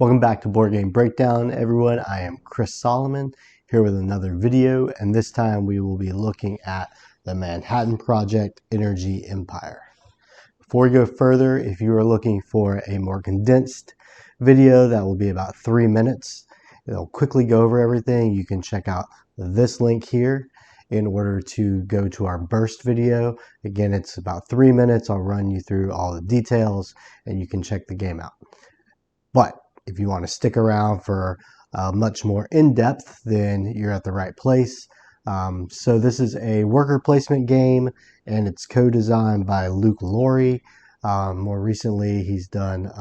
Welcome back to Board Game Breakdown, everyone. I am Chris Solomon here with another video, and this time we will be looking at the Manhattan Project Energy Empire. Before we go further, if you are looking for a more condensed video that will be about 3 minutes, it'll quickly go over everything, you can check out this link here in order to go to our burst video. Again, it's about 3 minutes. I'll run you through all the details and you can check the game out. But if you want to stick around for much more in-depth, then you're at the right place. So this is a worker placement game, and it's co-designed by Luke Laurie. More recently, he's done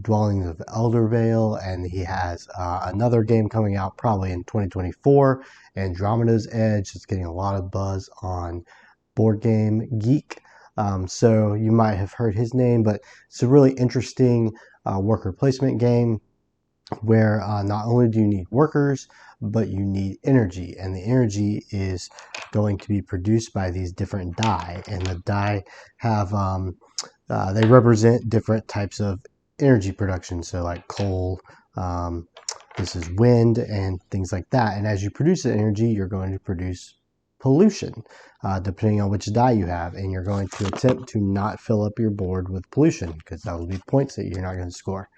Dwellings of Eldervale, and he has another game coming out probably in 2024, Andromeda's Edge. It's getting a lot of buzz on Board Game Geek. So you might have heard his name, but it's a really interesting worker placement game where not only do you need workers, but you need energy, and the energy is going to be produced by these different die, and the die have they represent different types of energy production. So like coal, this is wind and things like that, and as you produce the energy, you're going to produce pollution depending on which die you have, and you're going to attempt to not fill up your board with pollution because that will be points that you're not going to score.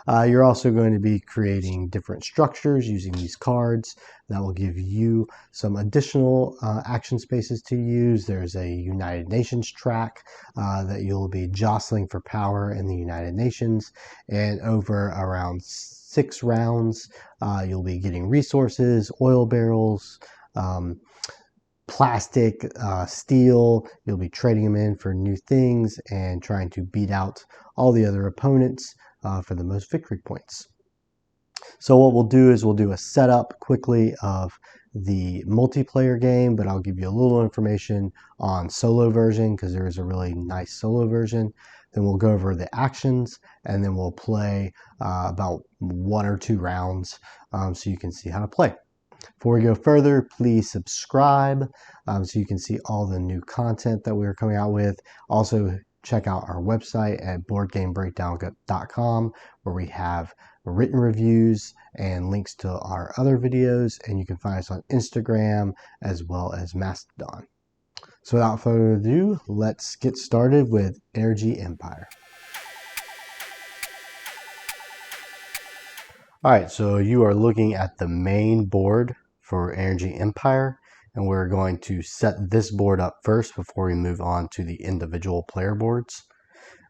You're also going to be creating different structures using these cards that will give you some additional action spaces to use. There's a United Nations track that you'll be jostling for power in the United Nations, and over around 6 rounds you'll be getting resources, oil barrels, plastic, steel. You'll be trading them in for new things and trying to beat out all the other opponents for the most victory points. So what we'll do is we'll do a setup quickly of the multiplayer game, but I'll give you a little information on solo version because there is a really nice solo version. Then we'll go over the actions, and then we'll play about 1 or 2 rounds so you can see how to play. Before we go further, please subscribe so you can see all the new content that we're coming out with. Also, check out our website at boardgamebreakdown.com, where we have written reviews and links to our other videos, and you can find us on Instagram as well as Mastodon. So without further ado, let's get started with Energy Empire. Alright, so you are looking at the main board for Energy Empire, and we're going to set this board up first before we move on to the individual player boards.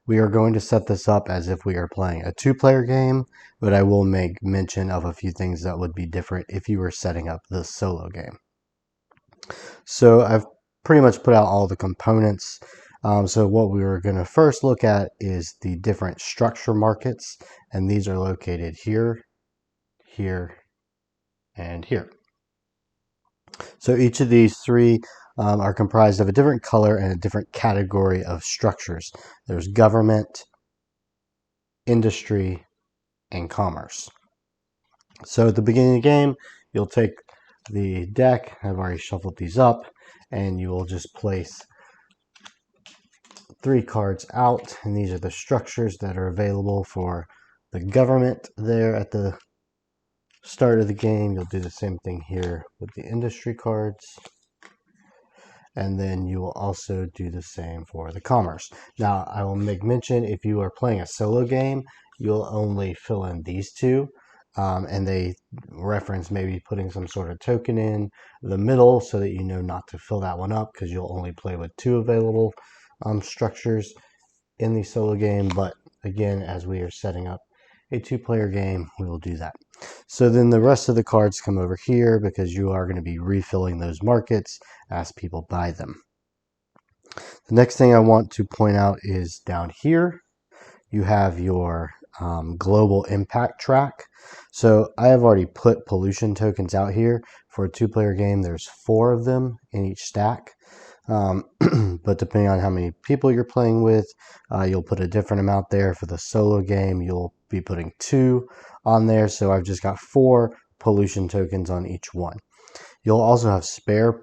We are going to set this up as if we are playing a 2-player game, but I will make mention of a few things that would be different if you were setting up the solo game. So I've pretty much put out all the components. So what we are going to first look at is the different structure markets, and these are located here, here, and here. So each of these 3 are comprised of a different color and a different category of structures. There's government, industry, and commerce. So at the beginning of the game, you'll take the deck, I've already shuffled these up, and you will just place 3 cards out, and these are the structures that are available for the government there at the start of the game. You'll do the same thing here with the industry cards, and then you will also do the same for the commerce. Now I will make mention, if you are playing a solo game, you'll only fill in these 2, and they reference maybe putting some sort of token in the middle so that you know not to fill that one up, because you'll only play with 2 available structures in the solo game. But again, as we are setting up a 2-player game, we will do that. So then the rest of the cards come over here because you are going to be refilling those markets as people buy them. The next thing I want to point out is down here you have your global impact track. So I have already put pollution tokens out here. For a 2-player game, there's 4 of them in each stack. But depending on how many people you're playing with, you'll put a different amount there. For the solo game, you'll be putting 2 on there, so I've just got 4 pollution tokens on each one. You'll also have spare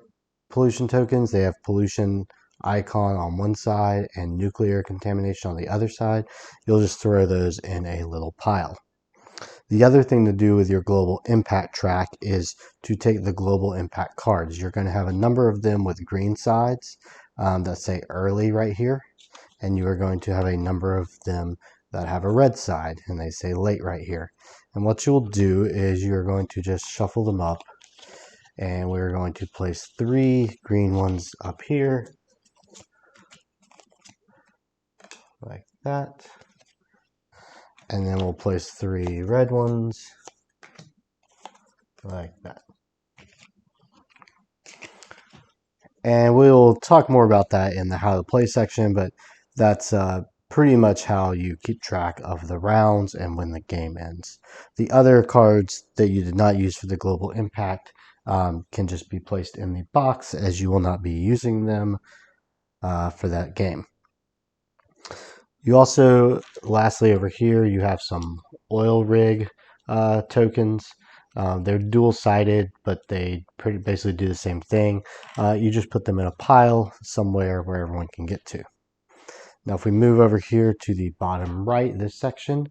pollution tokens. They have pollution icon on one side and nuclear contamination on the other side. You'll just throw those in a little pile. The other thing to do with your global impact track is to take the global impact cards. You're going to have a number of them with green sides that say early right here, and you are going to have a number of them that have a red side and they say late right here. And what you'll do is you're going to just shuffle them up, and we're going to place 3 green ones up here like that, and then we'll place 3 red ones like that. And we'll talk more about that in the how to play section, but that's pretty much how you keep track of the rounds and when the game ends. The other cards that you did not use for the global impact can just be placed in the box, as you will not be using them for that game. You also, lastly over here, you have some oil rig tokens. They're dual-sided, but they basically do the same thing. You just put them in a pile somewhere where everyone can get to. Now, if we move over here to the bottom right, this section,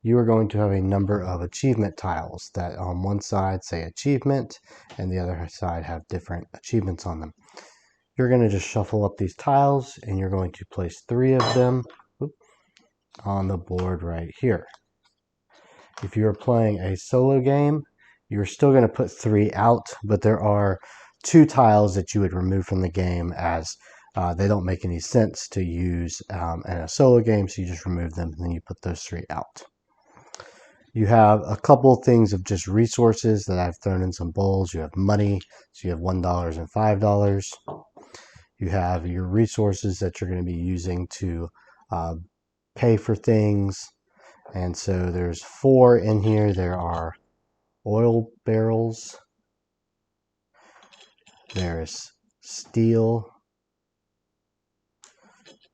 you are going to have a number of achievement tiles that on one side say achievement, and the other side have different achievements on them. You're going to just shuffle up these tiles, and you're going to place 3 of them on the board right here. If you're playing a solo game, you're still going to put 3 out, but there are 2 tiles that you would remove from the game, as they don't make any sense to use in a solo game, so you just remove them and then you put those 3 out. You have a couple things of just resources that I've thrown in some bowls. You have money, so you have $1 and $5. You have your resources that you're going to be using to pay for things. And so there's 4 in here. There are oil barrels, there's steel,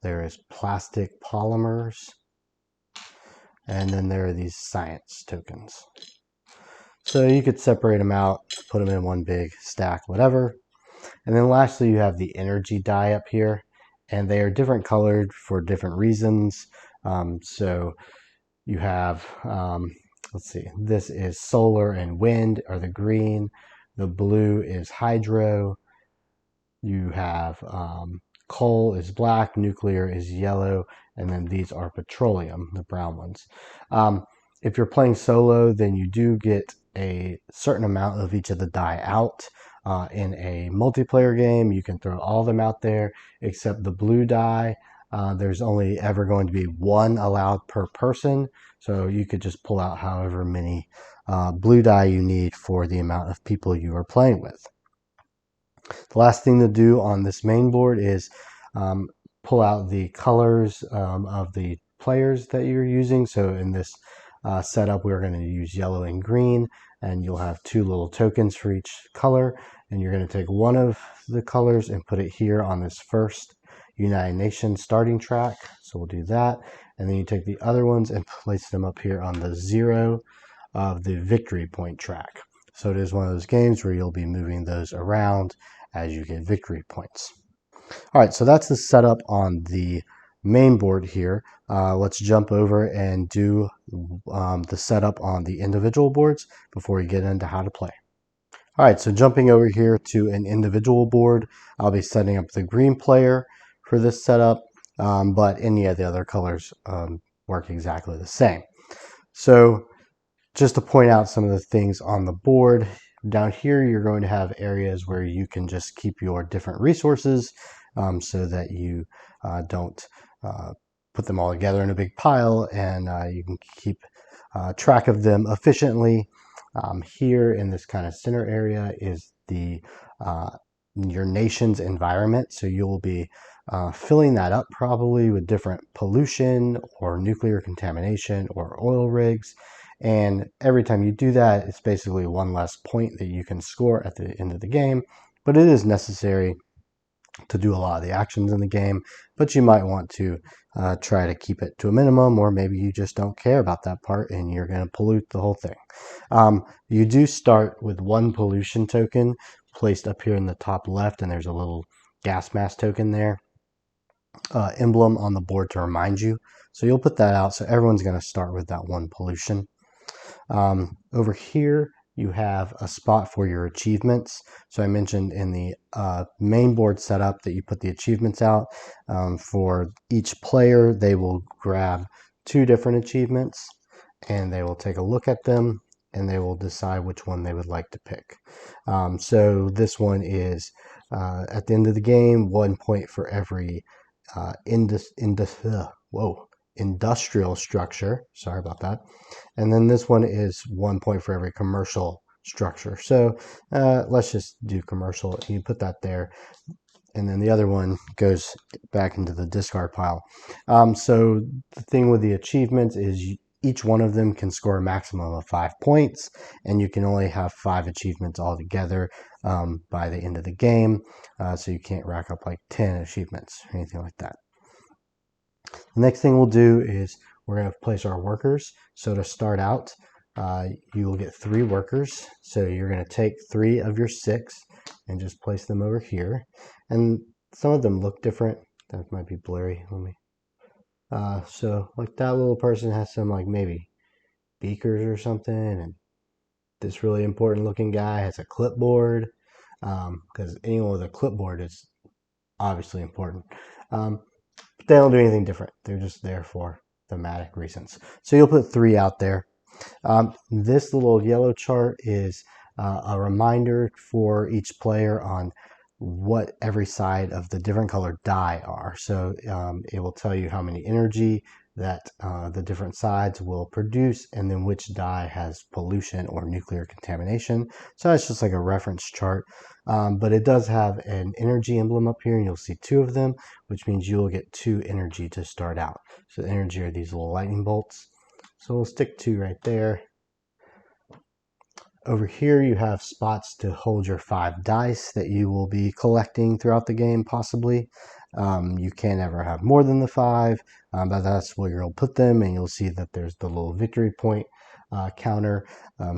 there is plastic polymers, and then there are these science tokens. So you could separate them out, put them in one big stack, whatever. And then lastly, you have the energy die up here, and they are different colored for different reasons. So you have, let's see, this is solar and wind are the green. The blue is hydro. You have coal is black, nuclear is yellow, and then these are petroleum, the brown ones. If you're playing solo, then you do get a certain amount of each of the die out. In a multiplayer game, you can throw all of them out there except the blue die. There's only ever going to be 1 allowed per person, so you could just pull out however many blue die you need for the amount of people you are playing with. The last thing to do on this main board is pull out the colors of the players that you're using. So in this setup, we're going to use yellow and green, and you'll have 2 little tokens for each color. And you're going to take one of the colors and put it here on this first United Nations starting track. So we'll do that. And then you take the other ones and place them up here on the 0 of the victory point track. So it is one of those games where you'll be moving those around as you get victory points. All right, so that's the setup on the main board here. Let's jump over and do the setup on the individual boards before we get into how to play. All right, so jumping over here to an individual board, I'll be setting up the green player for this setup, but any of the other colors work exactly the same. So just to point out some of the things on the board, down here you're going to have areas where you can just keep your different resources so that you don't put them all together in a big pile, and you can keep track of them efficiently. Here in this kind of center area is the your nation's environment, so you'll be filling that up probably with different pollution or nuclear contamination or oil rigs. And every time you do that, it's basically 1 less point that you can score at the end of the game. But it is necessary to do a lot of the actions in the game, but you might want to try to keep it to a minimum, or maybe you just don't care about that part and you're going to pollute the whole thing. You do start with 1 pollution token placed up here in the top left, and there's a little gas mask token there, emblem on the board to remind you. So you'll put that out, so everyone's going to start with that 1 pollution. Over here, you have a spot for your achievements. So I mentioned in the main board setup that you put the achievements out. For each player, they will grab 2 different achievements and they will take a look at them and they will decide which one they would like to pick. So this one is at the end of the game, 1 point for every industrial structure. Sorry about that. And then this one is 1 point for every commercial structure. So let's just do commercial. You put that there. And then the other one goes back into the discard pile. So the thing with the achievements is each one of them can score a maximum of 5 points, and you can only have 5 achievements altogether by the end of the game. So you can't rack up like 10 achievements or anything like that. The next thing we'll do is we're going to place our workers. So to start out, you will get 3 workers. So you're going to take 3 of your 6 and just place them over here. And some of them look different. That might be blurry. Let me. So like that little person has some like maybe beakers or something, and this really important looking guy has a clipboard, because anyone with a clipboard is obviously important. But they don't do anything different. They're just there for thematic reasons. So you'll put 3 out there. This little yellow chart is a reminder for each player on what every side of the different colored die are. So it will tell you how many energy that the different sides will produce, and then which die has pollution or nuclear contamination. So that's just like a reference chart. But it does have an energy emblem up here, and you'll see 2 of them, which means you'll get 2 energy to start out. So the energy are these little lightning bolts. So we'll stick 2 right there. Over here you have spots to hold your 5 dice that you will be collecting throughout the game, possibly. You can't ever have more than the 5, but that's where you'll put them, and you'll see that there's the little victory point counter.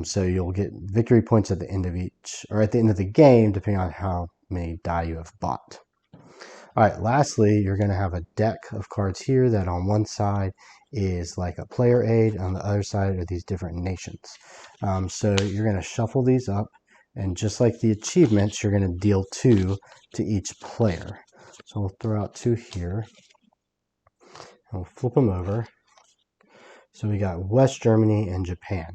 So you'll get victory points at the end of each, or at the end of the game, depending on how many die you have bought. All right, lastly, you're going to have a deck of cards here that on one side is like a player aid, on the other side are these different nations. So you're going to shuffle these up, and just like the achievements, you're going to deal 2 to each player. So we'll throw out 2 here, and we'll flip them over. So we got West Germany and Japan.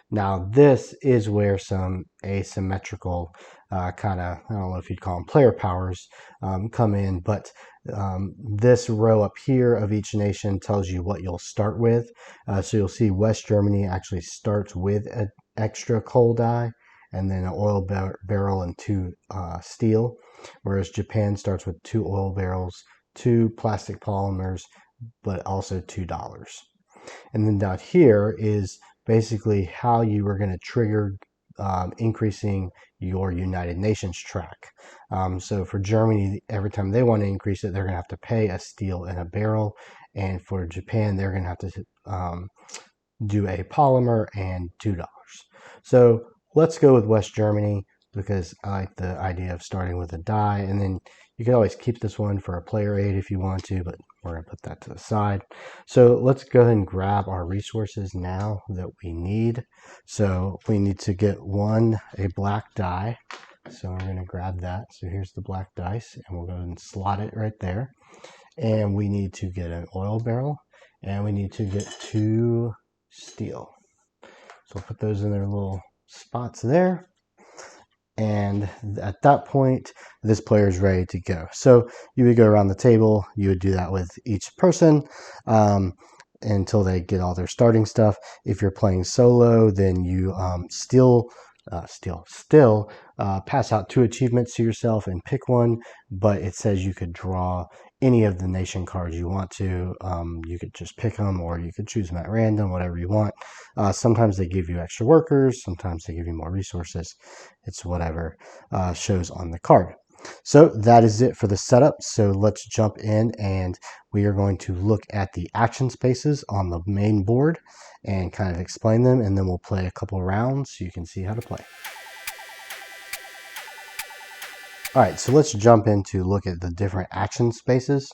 Now this is where some asymmetrical kind of, I don't know if you'd call them player powers, come in, but this row up here of each nation tells you what you'll start with. So you'll see West Germany actually starts with an extra coal die, and then an oil barrel and 2 steel, whereas Japan starts with 2 oil barrels, 2 plastic polymers, but also $2. And then down here is basically how you are going to trigger increasing your United Nations track. So for Germany, every time they want to increase it, they're going to have to pay a steel and a barrel. And for Japan, they're going to have to do a polymer and $2. So let's go with West Germany, because I like the idea of starting with a die, and then you can always keep this one for a player aid if you want to, but we're going to put that to the side. So let's go ahead and grab our resources now that we need. So we need to get a black die. So I'm going to grab that. So here's the black dice, and we'll go ahead and slot it right there. And we need to get an oil barrel, and we need to get 2 steel. So we'll put those in their little spots there. And at that point, this player is ready to go. So you would go around the table. You would do that with each person until they get all their starting stuff. If you're playing solo, then you still pass out 2 achievements to yourself and pick one, but it says you could draw any of the nation cards you want to. You could just pick them, or you could choose them at random, whatever you want. Sometimes they give you extra workers, sometimes they give you more resources. It's whatever shows on the card. So that is it for the setup. So let's jump in, and we are going to look at the action spaces on the main board and kind of explain them, and then we'll play a couple rounds so you can see how to play. All right, so let's jump in to look at the different action spaces,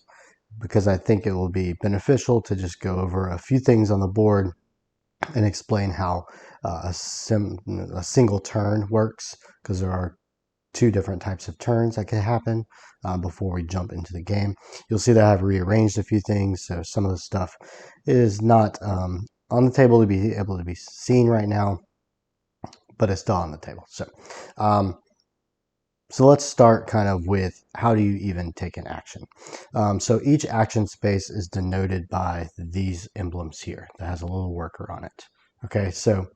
because I think it will be beneficial to just go over a few things on the board and explain how a single turn works, because there are two different types of turns that can happen before we jump into the game. You'll see that I've rearranged a few things, so some of the stuff is not on the table to be able to be seen right now, but it's still on the table. So let's start kind of with how do you even take an action. So each action space is denoted by these emblems here that has a little worker on it. Okay, so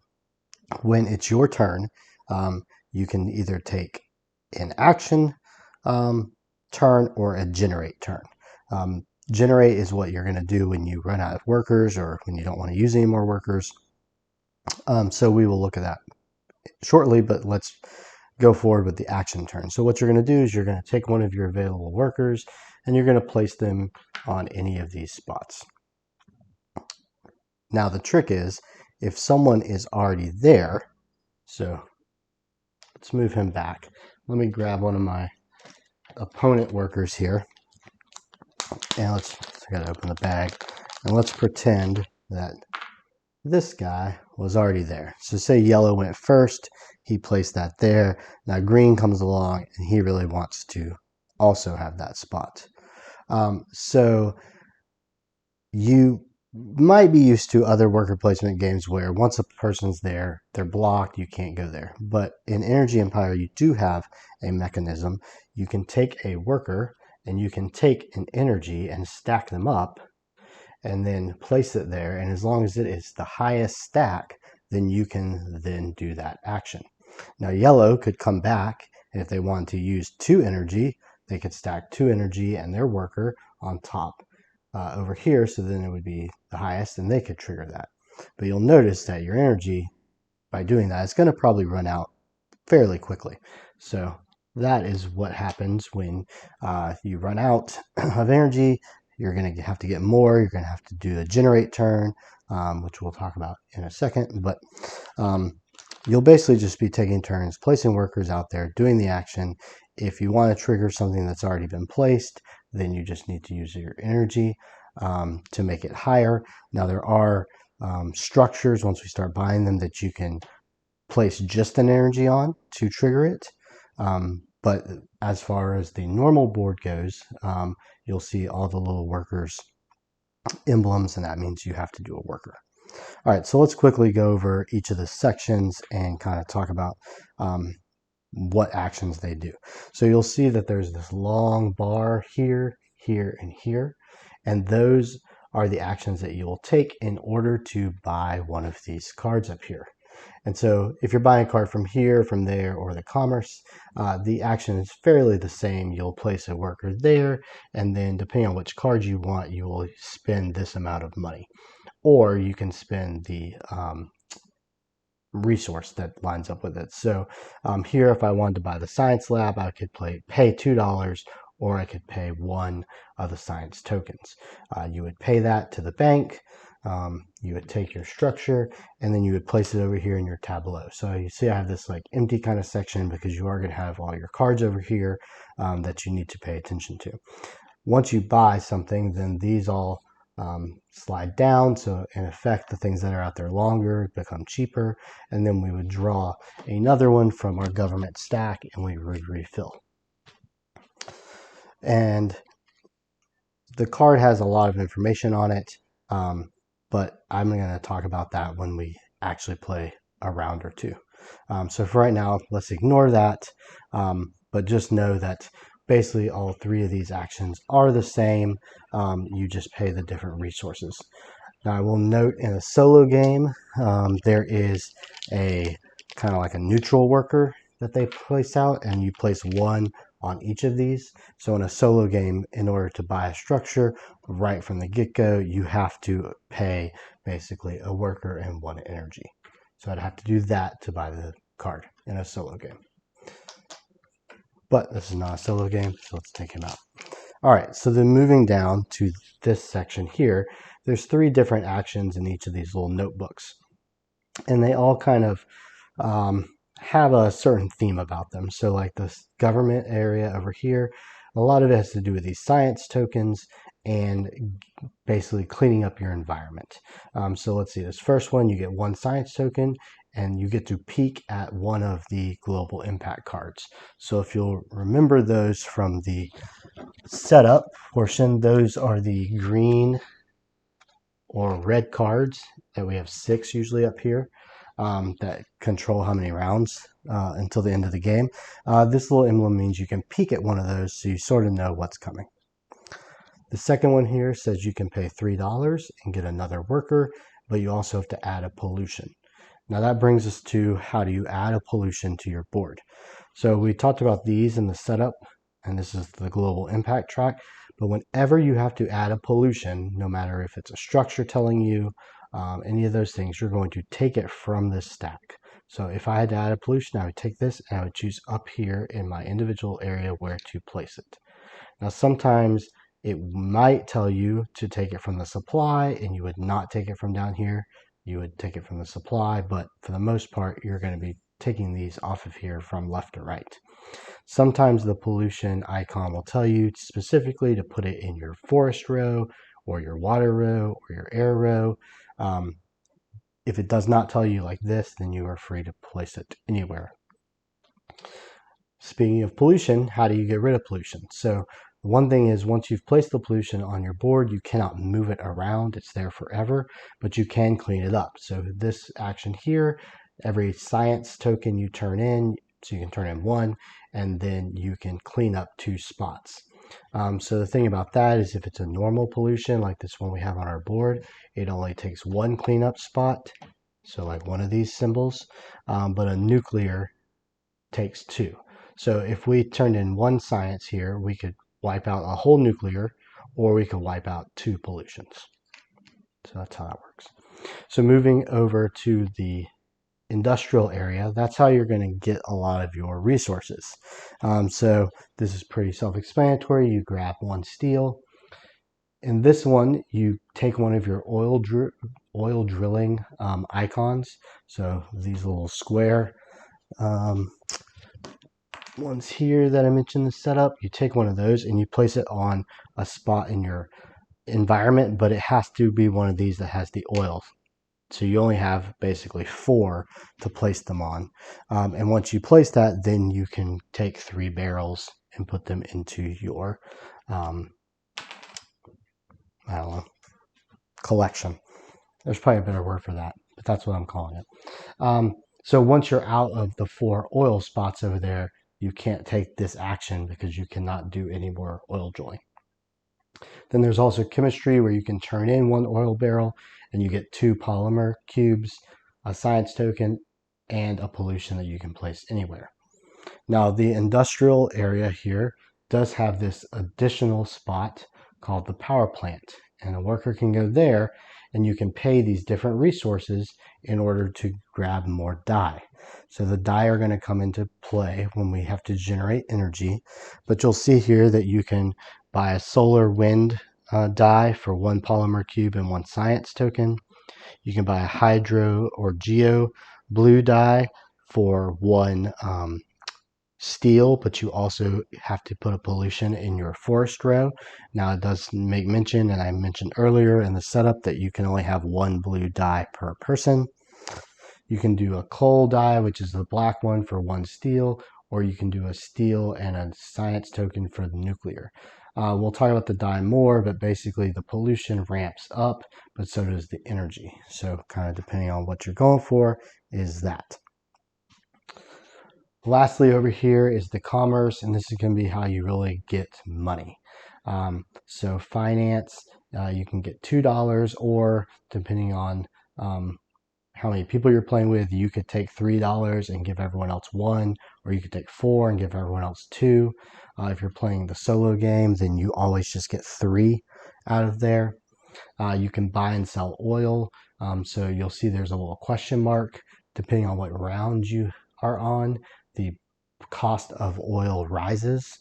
when it's your turn, you can either take an action turn or a generate turn. Generate is what you're going to do when you run out of workers or when you don't want to use any more workers. So we will look at that shortly, but let's go forward with the action turn. So what you're going to do is you're going to take one of your available workers and you're going to place them on any of these spots. Now the trick is, if someone is already there, so let's move him back. Let me grab one of my opponent workers here, and I gotta open the bag, and let's pretend that this guy was already there. So say yellow went first, he placed that there. Now green comes along and he really wants to also have that spot. So you might be used to other worker placement games where once a person's there, they're blocked, you can't go there. But in Energy Empire, you do have a mechanism. You can take a worker and you can take an energy and stack them up and then place it there. And as long as it is the highest stack, then you can then do that action. Now yellow could come back, and if they want to use 2 energy, they could stack 2 energy and their worker on top over here, so then it would be the highest and they could trigger that. But you'll notice that your energy, by doing that, it's going to probably run out fairly quickly. So that is what happens when you run out of energy. You're going to have to get more. You're going to have to do the generate turn, which we'll talk about in a second. But you'll basically just be taking turns, placing workers out there, doing the action. If you want to trigger something that's already been placed, then you just need to use your energy to make it higher. Now there are structures, once we start buying them, that you can place just an energy on to trigger it. But as far as the normal board goes, you'll see all the little workers emblems, and that means you have to do a worker. All right, so let's quickly go over each of the sections and kind of talk about what actions they do. So you'll see that there's this long bar here, here, and here, and those are the actions that you will take in order to buy one of these cards up here. And so if you're buying a card from here, from there, or the commerce, the action is fairly the same. You'll place a worker there, and then depending on which card you want, you will spend this amount of money. Or you can spend the resource that lines up with it. So here, if I wanted to buy the science lab, I could pay $2, or I could pay 1 of the science tokens. You would pay that to the bank. You would take your structure and then you would place it over here in your tableau. So you see I have this like empty kind of section because you are going to have all your cards over here that you need to pay attention to. Once you buy something, then these all slide down. So in effect, the things that are out there longer become cheaper. And then we would draw another one from our government stack and we would refill. And the card has a lot of information on it. But I'm going to talk about that when we actually play a round or two. So for right now, let's ignore that. But just know that basically all 3 of these actions are the same. You just pay the different resources. Now I will note in a solo game, there is a kind of like a neutral worker that they place out, and you place 1 on each of these. So in a solo game, in order to buy a structure right from the get-go, you have to pay basically a worker and 1 energy. So I'd have to do that to buy the card in a solo game. But this is not a solo game, so let's take him out. All right, so then moving down to this section here, there's 3 different actions in each of these little notebooks. And they all kind of have a certain theme about them. So like this government area over here, a lot of it has to do with these science tokens, and basically cleaning up your environment. So let's see, this first one, you get 1 science token, and you get to peek at one of the global impact cards. So if you'll remember those from the setup portion, those are the green or red cards that we have 6 usually up here, that control how many rounds until the end of the game. This little emblem means you can peek at one of those, so you sort of know what's coming. The second one here says you can pay $3 and get another worker, but you also have to add a pollution. Now that brings us to, how do you add a pollution to your board? So we talked about these in the setup, and this is the global impact track. But whenever you have to add a pollution, no matter if it's a structure telling you any of those things, you're going to take it from this stack. So if I had to add a pollution, I would take this and I would choose up here in my individual area where to place it. Now sometimes it might tell you to take it from the supply, and you would not take it from down here. You would take it from the supply, but for the most part, you're going to be taking these off of here from left to right. Sometimes the pollution icon will tell you specifically to put it in your forest row or your water row or your air row. If it does not tell you like this, then you are free to place it anywhere. Speaking of pollution, how do you get rid of pollution? So one thing is, once you've placed the pollution on your board, you cannot move it around. It's there forever, but you can clean it up. So this action here, every science token you turn in, so you can turn in 1, and then you can clean up 2 spots. So the thing about that is, if it's a normal pollution like this one we have on our board, it only takes 1 cleanup spot, so like one of these symbols, but a nuclear takes 2. So if we turned in 1 science here, we could wipe out a whole nuclear, or we could wipe out 2 pollutions. So that's how that works. So moving over to the industrial area, that's how you're going to get a lot of your resources. So this is pretty self-explanatory. You grab 1 steel. In this one, you take one of your oil drilling icons. So these little square ones here that I mentioned the setup, you take one of those and you place it on a spot in your environment, but it has to be one of these that has the oil. So you only have basically 4 to place them on. And once you place that, then you can take 3 barrels and put them into your, I don't know, collection. There's probably a better word for that, but that's what I'm calling it. So once you're out of the 4 oil spots over there, you can't take this action because you cannot do any more oil drilling. Then there's also chemistry, where you can turn in 1 oil barrel and you get 2 polymer cubes, a science token, and a pollution that you can place anywhere. Now the industrial area here does have this additional spot called the power plant, and a worker can go there and you can pay these different resources in order to grab more dye. So the dye are going to come into play when we have to generate energy, but you'll see here that you can buy a solar wind dye for 1 polymer cube and 1 science token. You can buy a hydro or geo blue dye for 1 steel, but you also have to put a pollution in your forest row. Now it does make mention, and I mentioned earlier in the setup, that you can only have 1 blue dye per person. You can do a coal dye, which is the black one, for 1 steel, or you can do a steel and a science token for the nuclear. We'll talk about the dye more, but basically the pollution ramps up, but so does the energy. So kind of depending on what you're going for is that. Lastly, over here is the commerce, and this is going to be how you really get money. So finance, you can get $2, or depending on how many people you're playing with, you could take $3 and give everyone else 1, or you could take 4 and give everyone else 2. If you're playing the solo game, then you always just get 3 out of there. You can buy and sell oil. So you'll see there's a little question mark. Depending on what round you are on, the cost of oil rises.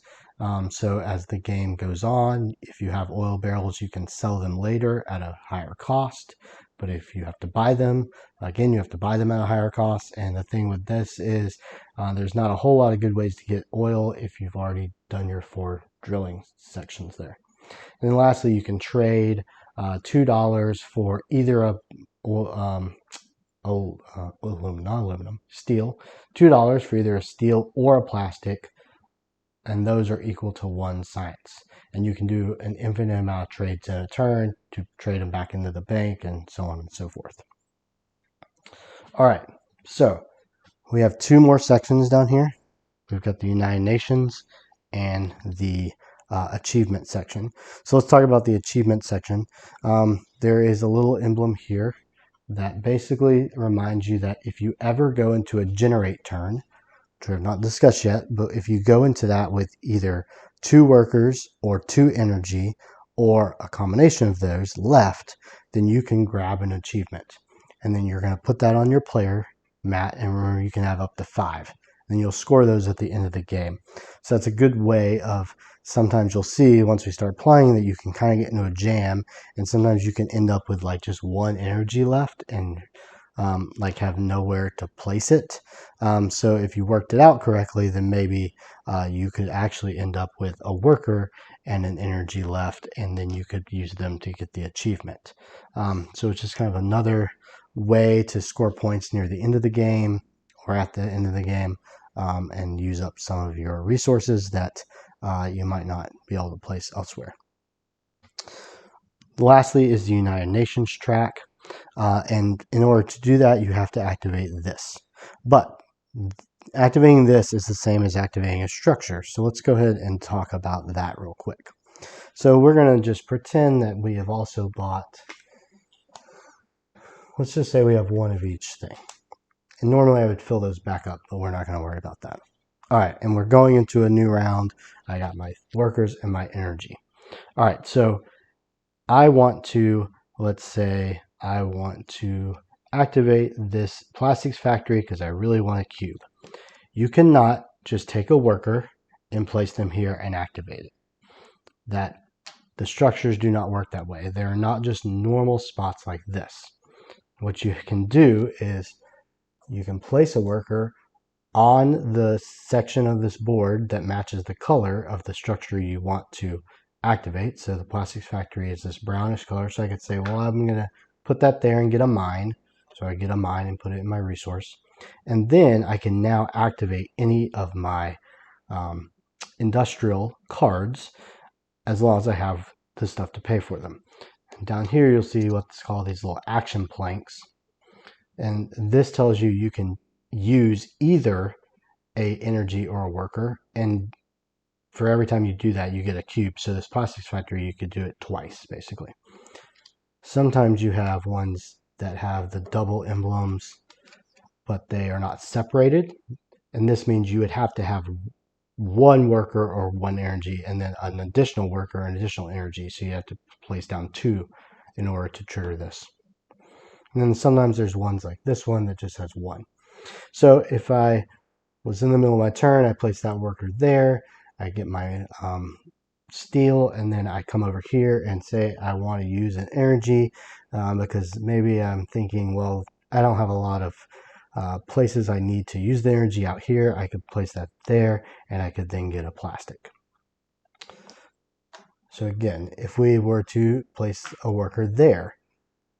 So as the game goes on, if you have oil barrels, you can sell them later at a higher cost. But if you have to buy them, again, you have to buy them at a higher cost. And the thing with this is there's not a whole lot of good ways to get oil if you've already done your 4 drilling sections there. And then lastly, you can trade $2 for either a steel, $2 for either a steel or a plastic, and those are equal to 1 science. And you can do an infinite amount of trades in a turn to trade them back into the bank and so on and so forth. All right, so we have 2 more sections down here. We've got the United Nations and the achievement section. So let's talk about the achievement section. There is a little emblem here that basically reminds you that if you ever go into a generate turn, which we have not discussed yet, but if you go into that with either 2 workers or 2 energy or a combination of those left, then you can grab an achievement. And then you're going to put that on your player mat, and remember you can have up to 5. And you'll score those at the end of the game. So that's a good way of, sometimes you'll see once we start playing that you can kind of get into a jam, and sometimes you can end up with like just 1 energy left and like have nowhere to place it. So if you worked it out correctly, then maybe you could actually end up with a worker and an energy left, and then you could use them to get the achievement. So it's just kind of another way to score points near the end of the game or at the end of the game, and use up some of your resources that you might not be able to place elsewhere. Lastly is the United Nations track. And in order to do that, you have to activate this. But activating this is the same as activating a structure. So let's go ahead and talk about that real quick. So we're going to just pretend that we have also bought, let's just say we have 1 of each thing. And normally I would fill those back up, but we're not going to worry about that. All right, and we're going into a new round. I got my workers and my energy. All right, so I want to, let's say I want to activate this plastics factory because I really want a cube. You cannot just take a worker and place them here and activate it. The structures do not work that way. They're not just normal spots like this. What you can do is you can place a worker on the section of this board that matches the color of the structure you want to activate. So the plastics factory is this brownish color. So I could say, well, I'm going to put that there and get a mine. So I get a mine and put it in my resource. And then I can now activate any of my industrial cards as long as I have the stuff to pay for them. And down here, you'll see what's called these little action planks. And this tells you you can use either a energy or a worker, and for every time you do that you get a cube. So this plastics factory, you could do it twice basically. Sometimes you have ones that have the double emblems but they are not separated, and this means you would have to have 1 worker or 1 energy and then an additional worker and additional energy, so you have to place down 2 in order to trigger this. And then sometimes there's ones like this one that just has 1. So if I was in the middle of my turn, I place that worker there, I get my steel, and then I come over here and say I want to use an energy because maybe I'm thinking, well, I don't have a lot of places I need to use the energy out here. I could place that there, and I could then get a plastic. So again, if we were to place a worker there,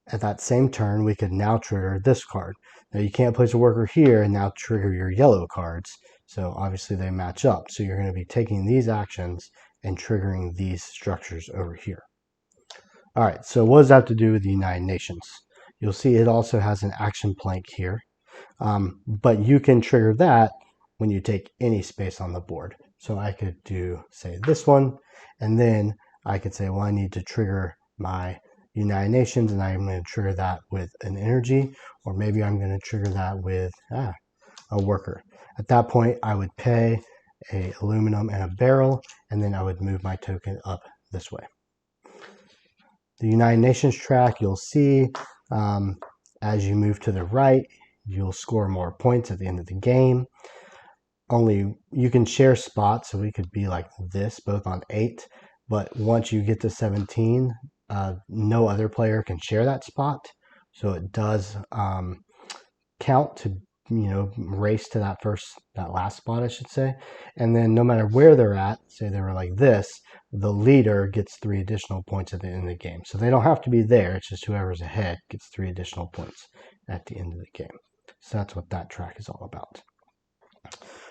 at that same turn, we could now trigger this card. Now you can't place a worker here and now trigger your yellow cards. So obviously they match up. So you're going to be taking these actions and triggering these structures over here. All right, so what does that have to do with the United Nations? You'll see it also has an action plank here, but you can trigger that when you take any space on the board. So I could do, say, this one, and then I could say, well, I need to trigger my United Nations, and I'm going to trigger that with an energy, or maybe I'm going to trigger that with a worker. At that point, I would pay a aluminum and a barrel, and then I would move my token up this way. The United Nations track, you'll see as you move to the right, you'll score more points at the end of the game. Only you can share spots, so we could be like this, both on 8, but once you get to 17, no other player can share that spot. So it does count to race to that last spot, I should say. And then no matter where they're at, say they were like this, the leader gets 3 additional points at the end of the game. So they don't have to be there. It's just whoever's ahead gets 3 additional points at the end of the game. So that's what that track is all about.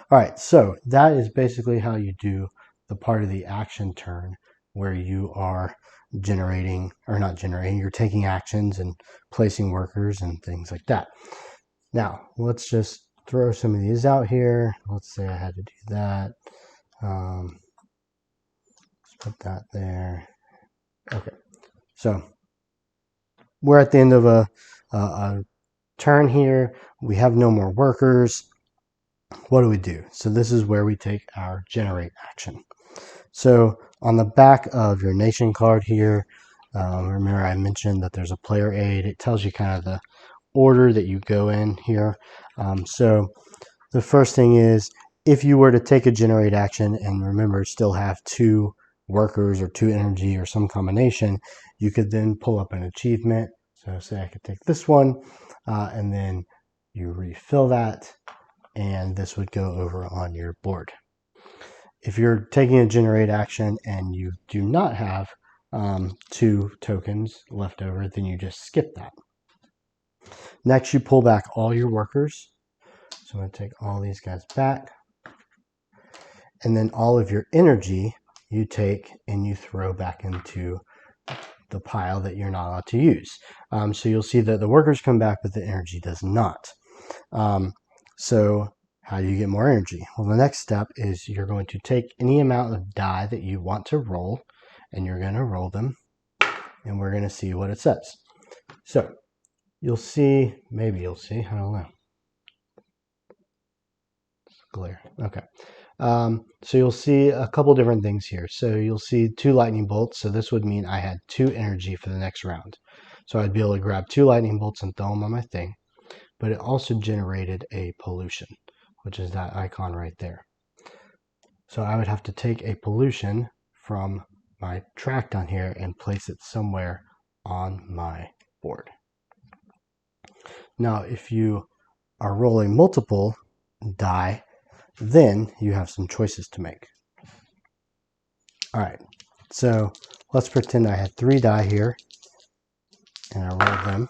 All right, so that is basically how you do the part of the action turn where you are you're taking actions and placing workers and things like that. Now, let's just throw some of these out here. Let's say I had to do that. Let's put that there. Okay, so we're at the end of a turn here. We have no more workers. What do we do? So this is where we take our generate action. So on the back of your nation card here, remember I mentioned that there's a player aid. It tells you kind of the order that you go in here. So the first thing is, if you were to take a generate action and remember still have 2 workers or 2 energy or some combination, you could then pull up an achievement. So say I could take this one and then you refill that, and this would go over on your board. If you're taking a generate action and you do not have 2 tokens left over, then you just skip that. Next, you pull back all your workers. So I'm going to take all these guys back. And then all of your energy you take and you throw back into the pile that you're not allowed to use. So you'll see that the workers come back, but the energy does not. So how do you get more energy? Well, the next step is you're going to take any amount of die that you want to roll, and you're going to roll them, and we're going to see what it says. So you'll see, maybe you'll see, I don't know. It's clear. Okay. So you'll see a couple different things here. So you'll see 2 lightning bolts. So this would mean I had 2 energy for the next round. So I'd be able to grab 2 lightning bolts and throw them on my thing. But it also generated a pollution, which is that icon right there. So I would have to take a pollution from my track down here and place it somewhere on my board. Now, if you are rolling multiple die, then you have some choices to make. All right, so let's pretend I had 3 die here, and I rolled them.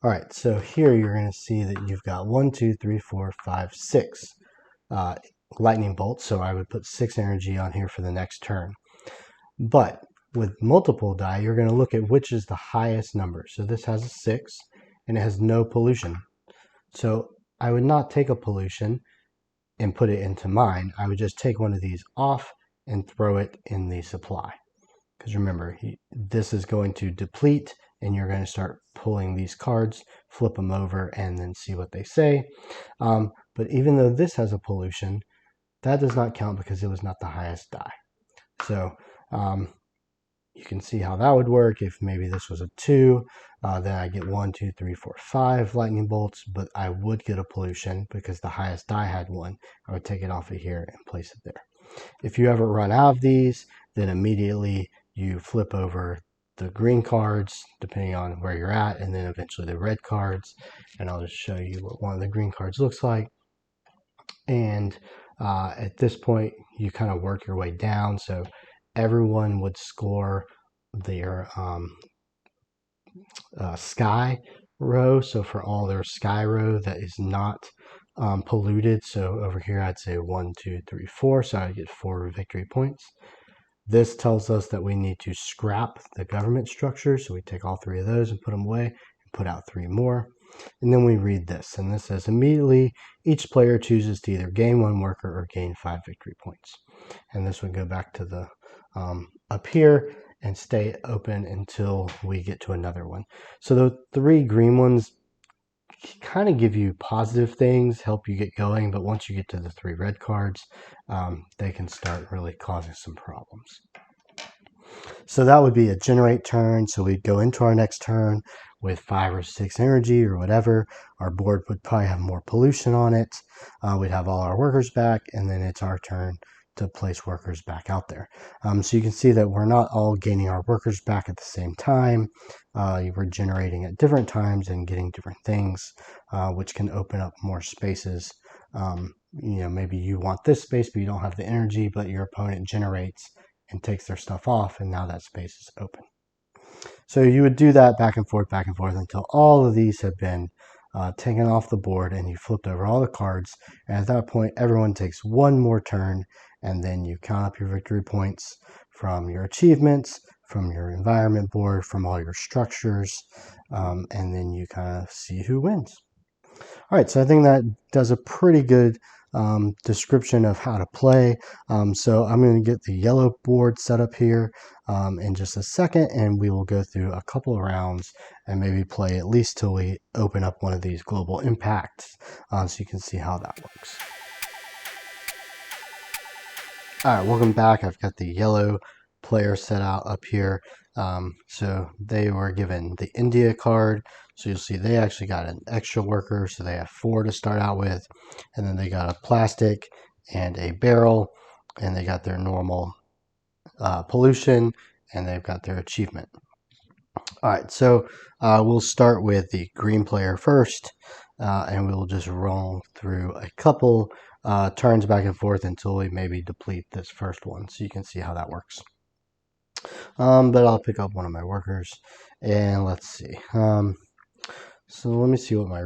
All right, so here you're going to see that you've got 1, 2, 3, 4, 5, 6 lightning bolts. So I would put 6 energy on here for the next turn. But with multiple die, you're going to look at which is the highest number. So this has a 6, and it has no pollution. So I would not take a pollution and put it into mine. I would just take one of these off and throw it in the supply. Because remember, this is going to deplete, and you're going to start pulling these cards, flip them over, and then see what they say. But even though this has a pollution, that does not count because it was not the highest die. So you can see how that would work. If maybe this was a 2, then I get 1, 2, 3, 4, 5 lightning bolts, but I would get a pollution because the highest die had 1. I would take it off of here and place it there. If you ever run out of these, then immediately you flip over the green cards, depending on where you're at, and then eventually the red cards. And I'll just show you what one of the green cards looks like. And at this point, you kind of work your way down. So everyone would score their sky row. So for all their sky row that is not polluted. So over here, I'd say 1, 2, 3, 4. So I get 4 victory points. This tells us that we need to scrap the government structure. So we take all 3 of those and put them away and put out 3 more. And then we read this, and this says immediately each player chooses to either gain 1 worker or gain 5 victory points. And this would go back to the up here and stay open until we get to another one. So the 3 green ones kind of give you positive things, help you get going, but once you get to the 3 red cards, they can start really causing some problems. So that would be a generate turn. So we'd go into our next turn with 5 or 6 energy or whatever. Our board would probably have more pollution on it. We'd have all our workers back, and then it's our turn to place workers back out there. So you can see that we're not all gaining our workers back at the same time. We're generating at different times and getting different things, which can open up more spaces. Maybe you want this space, but you don't have the energy, but your opponent generates and takes their stuff off, and now that space is open. So you would do that back and forth until all of these have been taken off the board and you flipped over all the cards. And at that point, everyone takes one more turn, and then you count up your victory points from your achievements, from your environment board, from all your structures, and then you kind of see who wins. All right, so I think that does a pretty good description of how to play. So I'm going to get the yellow board set up here in just a second, and we will go through a couple of rounds and maybe play at least till we open up one of these global impacts, so you can see how that works. All right, welcome back. I've got the yellow player set out up here. So they were given the India card. So you'll see they actually got an extra worker. So they have 4 to start out with. And then they got a plastic and a barrel. And they got their normal pollution. And they've got their achievement. All right, so we'll start with the green player first. And we'll just roll through a couple turns back and forth until we maybe deplete this first one. So you can see how that works. But I'll pick up one of my workers, and let's see. So let me see what my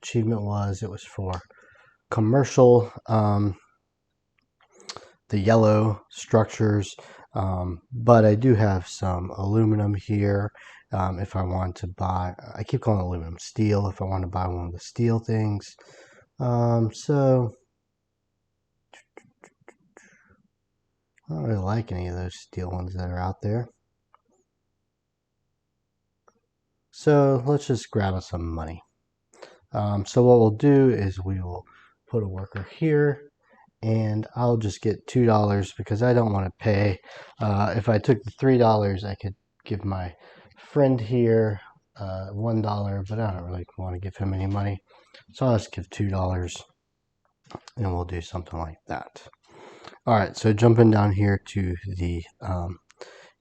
achievement was. It was for commercial, the yellow structures, but I do have some aluminum here. If I want to buy, I keep calling it aluminum, steel, if I want to buy one of the steel things. So I don't really like any of those steel ones that are out there. So let's just grab us some money. So what we'll do is we will put a worker here, and I'll just get $2 because I don't want to pay. If I took the $3, I could give my friend here $1, but I don't really want to give him any money. So I'll just give $2, and we'll do something like that. All right, so jumping down here to the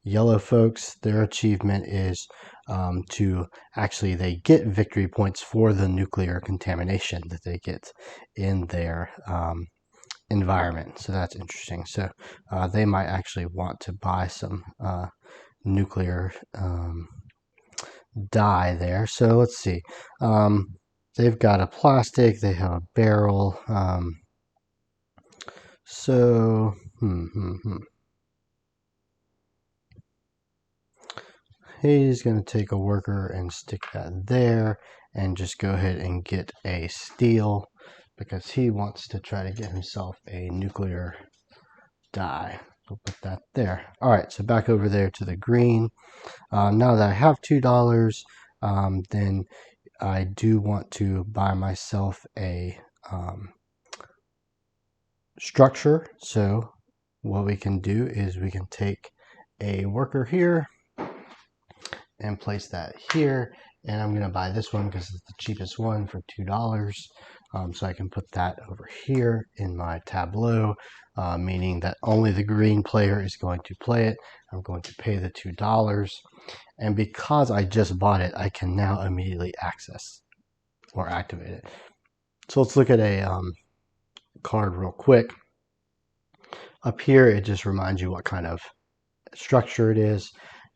yellow folks, their achievement is they get victory points for the nuclear contamination that they get in their environment. So that's interesting. So they might actually want to buy some nuclear dye there. So let's see. They've got a plastic, they have a barrel. He's going to take a worker and stick that there and just go ahead and get a steel because he wants to try to get himself a nuclear dye. We'll put that there. All right, so back over there to the green. Now that I have $2, then I do want to buy myself a structure. So what we can do is we can take a worker here and place that here, and I'm going to buy this one because it's the cheapest one for $2. So I can put that over here in my tableau, meaning that only the green player is going to play it. I'm going to pay the $2, and because I just bought it, I can now immediately access or activate it. So let's look at a card real quick. Up here, it just reminds you what kind of structure it is.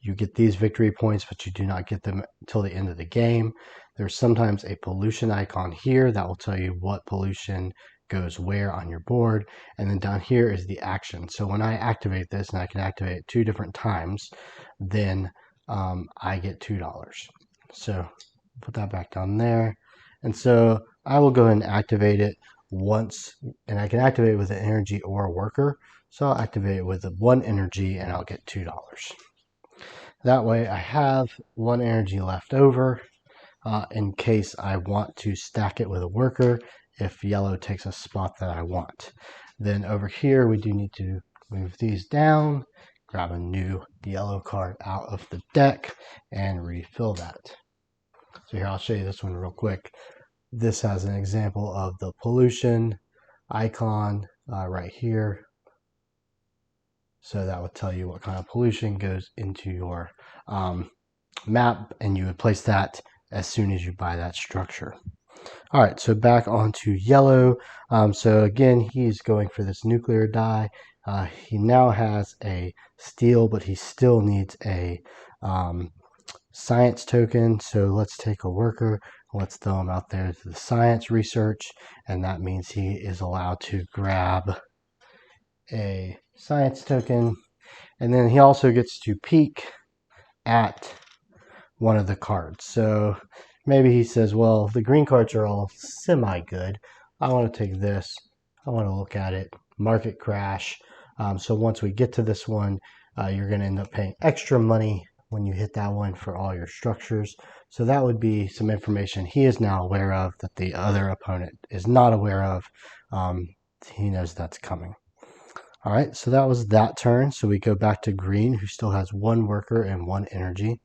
You get these victory points, but you do not get them until the end of the game. There's sometimes a pollution icon here that will tell you what pollution goes where on your board. And then down here is the action. So when I activate this, and I can activate it 2 different times, then I get $2. So put that back down there. And so I will go ahead and activate it once, and I can activate it with an energy or a worker. So I'll activate it with 1 energy and I'll get $2. That way I have 1 energy left over in case I want to stack it with a worker if yellow takes a spot that I want. Then over here we do need to move these down, grab a new yellow card out of the deck and refill that. So here I'll show you this one real quick. This has an example of the pollution icon right here. So that would tell you what kind of pollution goes into your map, and you would place that as soon as you buy that structure. All right, so back onto yellow. So again, he's going for this nuclear dye. He now has a steel, but he still needs a science token. So let's take a worker. Let's throw him out there to the science research, and that means he is allowed to grab a science token. And then he also gets to peek at one of the cards. So maybe he says, well, the green cards are all semi-good. I want to take this. I want to look at it. Market crash. So once we get to this one, you're going to end up paying extra money when you hit that one for all your structures. So that would be some information he is now aware of that the other opponent is not aware of. He knows that's coming. All right, so that was that turn. So we go back to green, who still has one worker and one energy.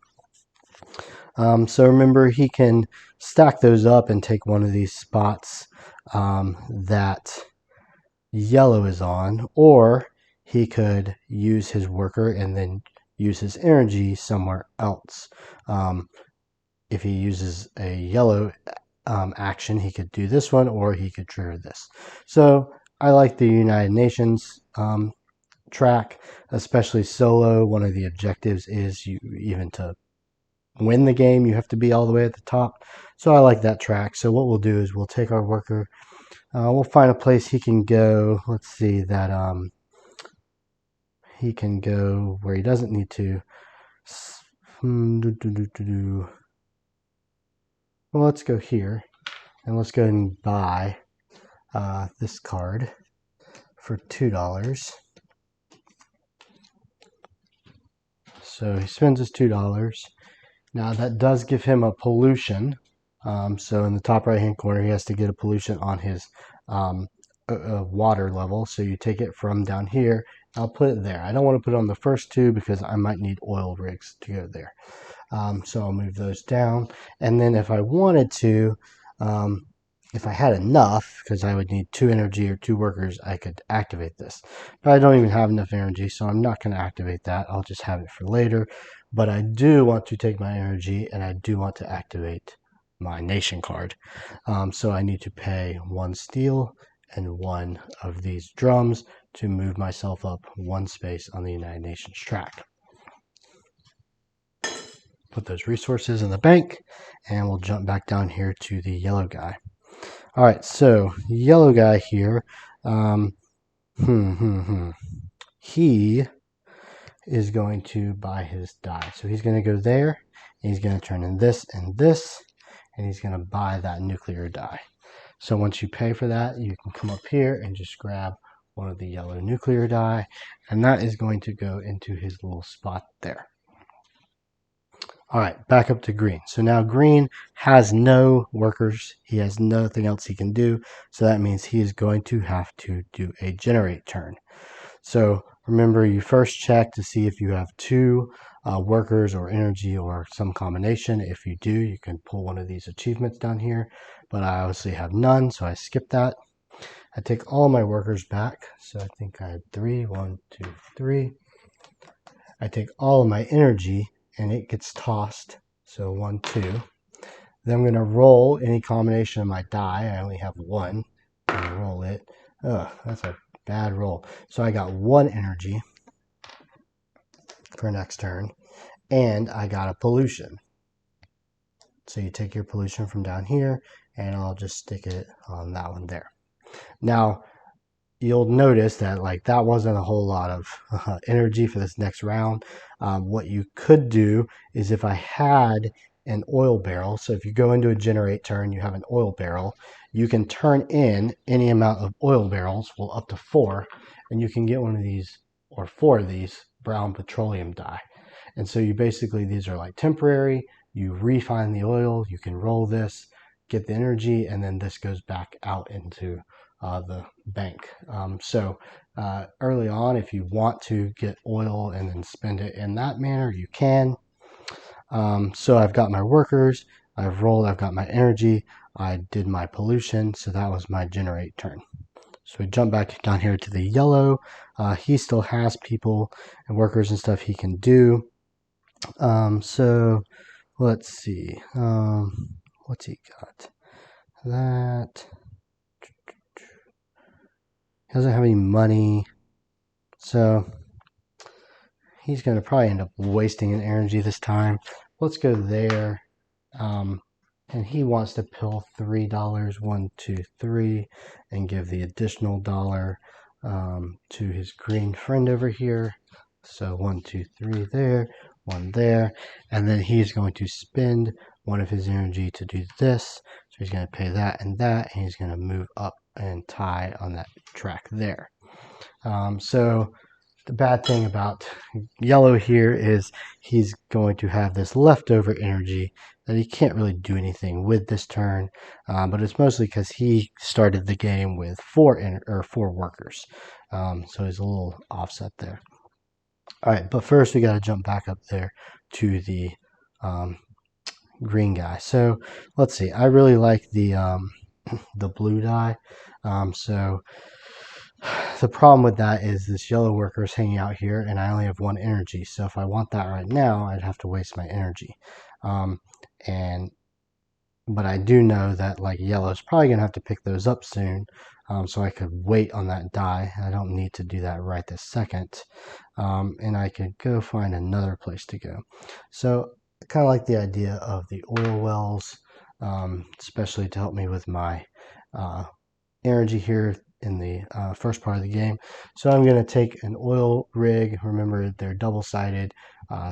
So remember, he can stack those up and take one of these spots that yellow is on, or he could use his worker and then use his energy somewhere else. If he uses a yellow action, he could do this one, or he could trigger this. So I like the United Nations track, especially solo. One of the objectives is even to win the game, you have to be all the way at the top. So I like that track. So what we'll do is we'll take our worker. We'll find a place he can go. Let's see that he can go where he doesn't need to. Well, let's go here, and let's go ahead and buy this card for $2. So he spends his $2. Now that does give him a pollution. So in the top right hand corner, he has to get a pollution on his water level. So you take it from down here. I'll put it there. I don't want to put it on the first two because I might need oil rigs to go there. So I'll move those down. And then if I wanted to, if I had enough, because I would need 2 energy or 2 workers, I could activate this. But I don't even have enough energy, so I'm not going to activate that. I'll just have it for later. But I do want to take my energy, and I do want to activate my nation card. So I need to pay 1 steel and 1 of these drums to move myself up 1 space on the United Nations track. Put those resources in the bank, and we'll jump back down here to the yellow guy. All right, so yellow guy here, he is going to buy his die. So he's going to go there, and he's going to turn in this and this, and he's going to buy that nuclear die. So once you pay for that, you can come up here and just grab one of the yellow nuclear die, and that is going to go into his little spot there. All right, back up to green. So now green has no workers. He has nothing else he can do. So that means he is going to have to do a generate turn. So remember, you first check to see if you have 2 workers or energy or some combination. If you do, you can pull one of these achievements down here. But I obviously have none, so I skip that. I take all my workers back. So I think I had 3. 1, 2, 3. I take all of my energy, and it gets tossed. So 1, 2. Then I'm going to roll any combination of my die. I only have 1. I'm going to roll it. Ugh, that's a bad roll. So I got 1 energy for next turn, and I got a pollution. So you take your pollution from down here, and I'll just stick it on that one there. Now, you'll notice that that wasn't a whole lot of energy for this next round. What you could do is, if I had an oil barrel, so if you go into a generate turn, you have an oil barrel, you can turn in any amount of oil barrels, well, up to 4, and you can get one of these or 4 of these brown petroleum dye. And so you basically, these are like temporary. You refine the oil, you can roll this, get the energy, and then this goes back out into the bank. So early on, if you want to get oil and then spend it in that manner, you can. So I've got my workers, I've rolled, I've got my energy, I did my pollution, so that was my generate turn. So we jump back down here to the yellow. He still has people and workers and stuff he can do. So let's see. What's he got? That. He doesn't have any money. So he's going to probably end up wasting an energy this time. Let's go there. And he wants to pill $3, 1, 2, 3, and give the additional dollar to his green friend over here. So 1, 2, 3 there, 1 there, and then he's going to spend one of his energy to do this. So he's going to pay that, and he's going to move up and tie on that track there. So the bad thing about yellow here is he's going to have this leftover energy that he can't really do anything with this turn, but it's mostly because he started the game with 4 workers, so he's a little offset there. All right, but first we got to jump back up there to the green guy. So let's see. I really like the blue die. So the problem with that is this yellow worker is hanging out here, and I only have 1 energy. So if I want that right now, I'd have to waste my energy. But I do know that like yellow is probably gonna have to pick those up soon. So I could wait on that die. I don't need to do that right this second. And I could go find another place to go. So I kind of like the idea of the oil wells, especially to help me with my energy here in the first part of the game. So I'm going to take an oil rig. Remember, they're double-sided.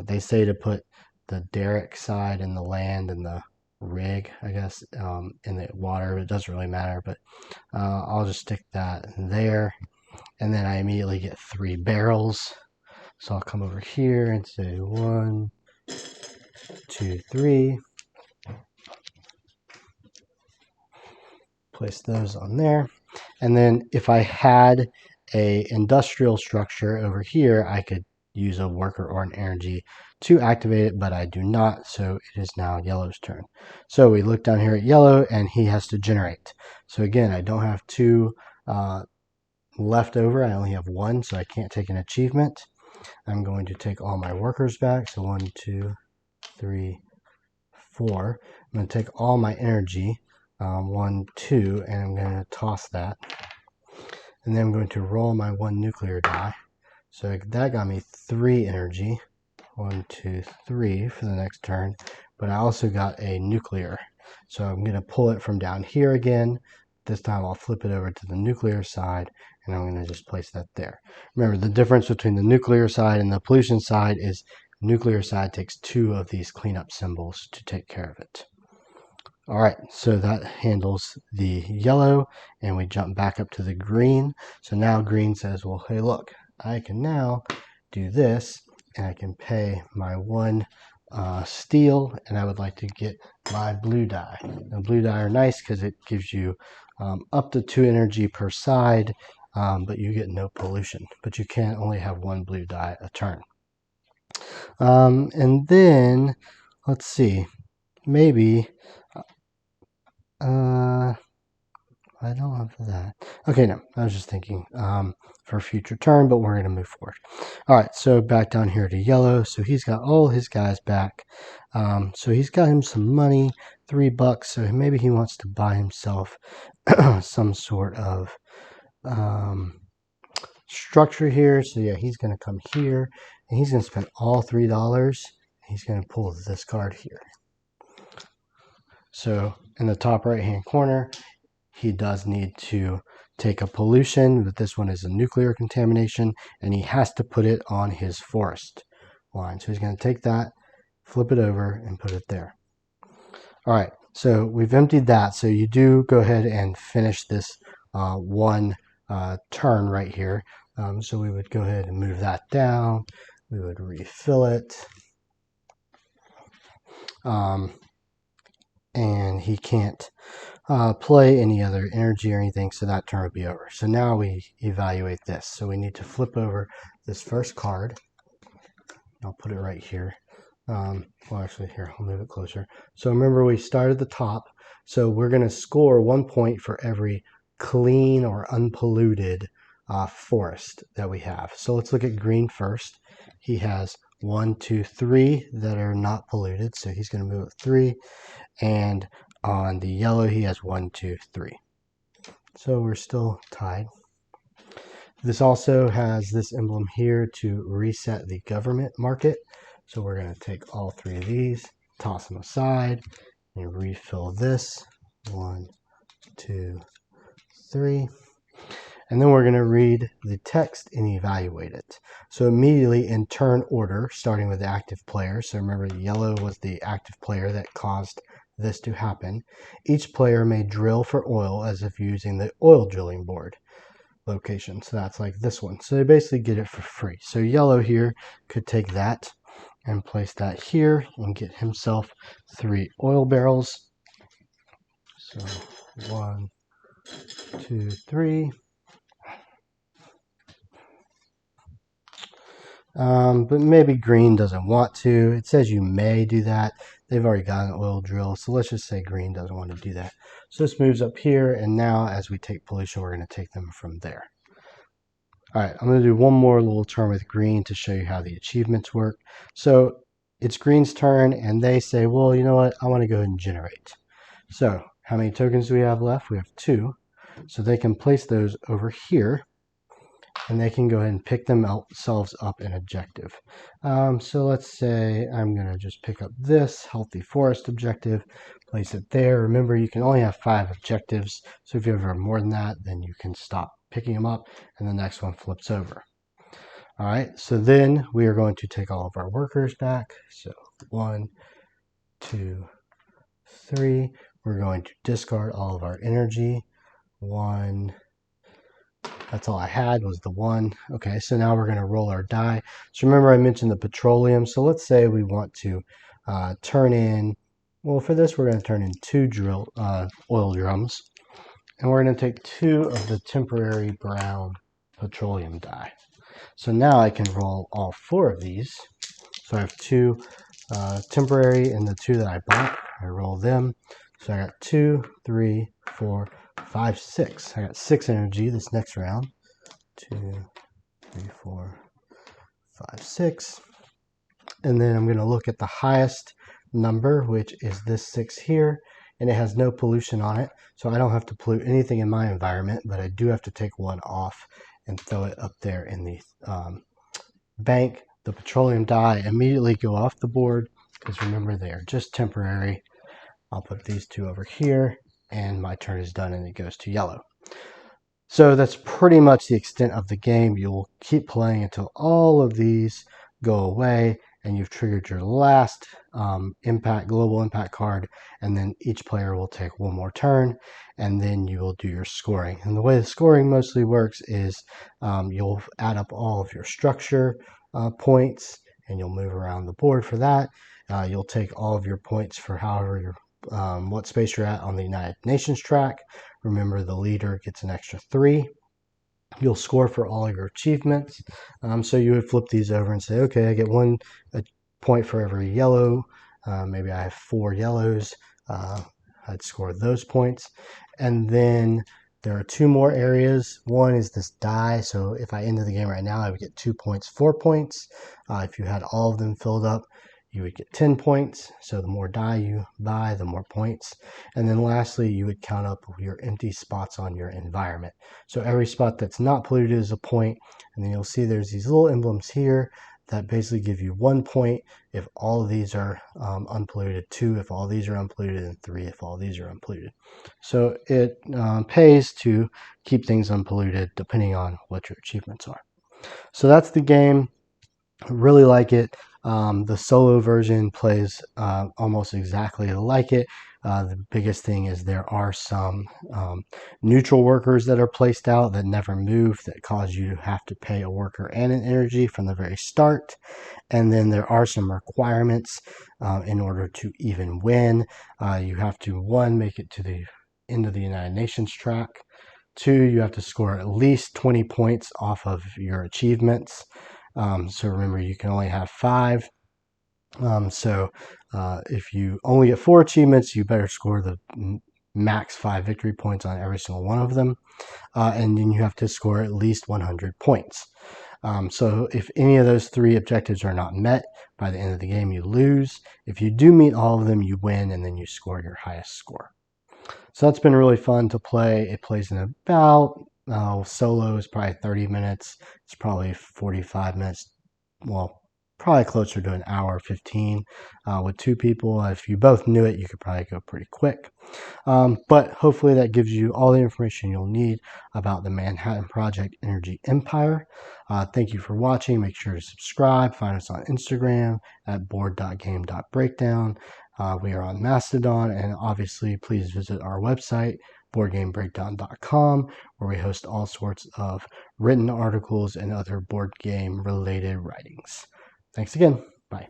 They say to put the derrick side in the land and the rig, I guess, in the water. It doesn't really matter, but I'll just stick that there. And then I immediately get 3 barrels. So I'll come over here and say 1, 2, 3. Place those on there. And then if I had a industrial structure over here, I could use a worker or an energy to activate it, but I do not, so it is now yellow's turn. So we look down here at yellow, and he has to generate. So again, I don't have 2 left over. I only have 1, so I can't take an achievement. I'm going to take all my workers back. So 1, 2, 3, 4. I'm going to take all my energy, 1, 2, and I'm going to toss that. And then I'm going to roll my 1 nuclear die. So that got me 3 energy. 1, 2, 3 for the next turn. But I also got a nuclear. So I'm going to pull it from down here again. This time I'll flip it over to the nuclear side, and I'm going to just place that there. Remember, the difference between the nuclear side and the pollution side is nuclear side takes 2 of these cleanup symbols to take care of it. All right, so that handles the yellow, and we jump back up to the green. So now green says, well, hey, look, I can now do this, and I can pay my 1 steel, and I would like to get my blue die. And blue die are nice because it gives you up to 2 energy per side, but you get no pollution. But you can only have 1 blue die a turn. And then, let's see, maybe... I don't have that. Okay, no, I was just thinking for a future turn, but we're going to move forward. All right, so back down here to yellow. So he's got all his guys back. So he's got him some money, $3. So maybe he wants to buy himself some sort of structure here. So yeah, he's going to come here, and he's going to spend all $3. He's going to pull this card here. So in the top right hand corner, he does need to take a pollution, but this one is a nuclear contamination, and he has to put it on his forest line. So he's going to take that, flip it over, and put it there. All right, so we've emptied that. So you do go ahead and finish this 1 turn right here. So we would go ahead and move that down. We would refill it. And he can't play any other energy or anything, so that turn would be over. So now we evaluate this. So we need to flip over this first card. I'll put it right here. Well, actually, here, I'll move it closer. So remember, we start at the top. So we're going to score 1 point for every clean or unpolluted forest that we have. So let's look at green first. He has 1, 2, 3 that are not polluted, so he's going to move 3. And on the yellow, he has 1, 2, 3. So we're still tied. This also has this emblem here to reset the government market. So we're going to take all 3 of these, toss them aside, and refill this. 1, 2, 3. And then we're going to read the text and evaluate it. So immediately in turn order, starting with the active player. So remember, yellow was the active player that caused this to happen. Each player may drill for oil as if using the oil drilling board location. So that's like this one. So they basically get it for free. So yellow here could take that and place that here and get himself 3 oil barrels. So 1, 2, 3. But maybe green doesn't want to. It says you may do that. They've already got an oil drill, so let's just say green doesn't want to do that. So this moves up here, and now as we take pollution, we're going to take them from there. All right, I'm going to do one more little turn with green to show you how the achievements work. So it's green's turn, and they say, well, you know what? I want to go ahead and generate. So how many tokens do we have left? We have 2. So they can place those over here, and they can go ahead and pick themselves up an objective. So let's say I'm going to just pick up this healthy forest objective, place it there. Remember, you can only have 5 objectives. So if you have more than that, then you can stop picking them up, and the next one flips over. All right, so then we are going to take all of our workers back. So 1, 2, 3. We're going to discard all of our energy. 1. That's all I had was the 1. Okay, so now we're going to roll our die. So remember I mentioned the petroleum. So let's say we want to turn in, well, for this we're going to turn in 2 oil drums. And we're going to take 2 of the temporary brown petroleum die. So now I can roll all 4 of these. So I have 2 temporary and the 2 that I bought. I roll them. So I got 2, 3, 4, 5, 6. I got 6 energy this next round. 2, 3, 4, 5, 6. And then I'm going to look at the highest number, which is this 6 here. And it has no pollution on it. So I don't have to pollute anything in my environment, but I do have to take 1 off and throw it up there in the bank. The petroleum die immediately go off the board because remember they are just temporary. I'll put these 2 over here and my turn is done and it goes to yellow. So that's pretty much the extent of the game. You'll keep playing until all of these go away and you've triggered your last global impact card, and then each player will take 1 more turn, and then you will do your scoring. And the way the scoring mostly works is you'll add up all of your structure points, and you'll move around the board for that. You'll take all of your points for however what space you're at on the United Nations track. Remember, the leader gets an extra 3. You'll score for all your achievements. So you would flip these over and say, okay, I get 1 point for every yellow. Maybe I have 4 yellows. I'd score those points. And then there are 2 more areas. One is this die. So if I ended the game right now, I would get 2 points, 4 points. If you had all of them filled up, you would get 10 points. So the more die you buy, the more points. And then lastly, you would count up your empty spots on your environment. So every spot that's not polluted is a point. And then you'll see there's these little emblems here that basically give you 1 point if all of these are unpolluted, 2 if all these are unpolluted, and 3 if all these are unpolluted. So it pays to keep things unpolluted depending on what your achievements are. So that's the game. I really like it. The solo version plays almost exactly like it. The biggest thing is there are some neutral workers that are placed out that never move that cause you to have to pay a worker and an energy from the very start. And then there are some requirements in order to even win. You have to, 1, make it to the end of the United Nations track. 2, you have to score at least 20 points off of your achievements. So remember, you can only have 5. So if you only get 4 achievements, you better score the max 5 victory points on every single one of them, and then you have to score at least 100 points. So if any of those 3 objectives are not met, by the end of the game you lose. If you do meet all of them, you win, and then you score your highest score. So that's been really fun to play. It plays in about, solo is probably 30 minutes. It's probably 45 minutes, well, probably closer to an hour 15 with 2 people. If you both knew it, you could probably go pretty quick. But hopefully that gives you all the information you'll need about the Manhattan Project Energy Empire. Thank you for watching. Make sure to subscribe. Find us on Instagram at board.game.breakdown. We are on Mastodon, and obviously please visit our website, boardgamebreakdown.com, where we host all sorts of written articles and other board game related writings. Thanks again. Bye.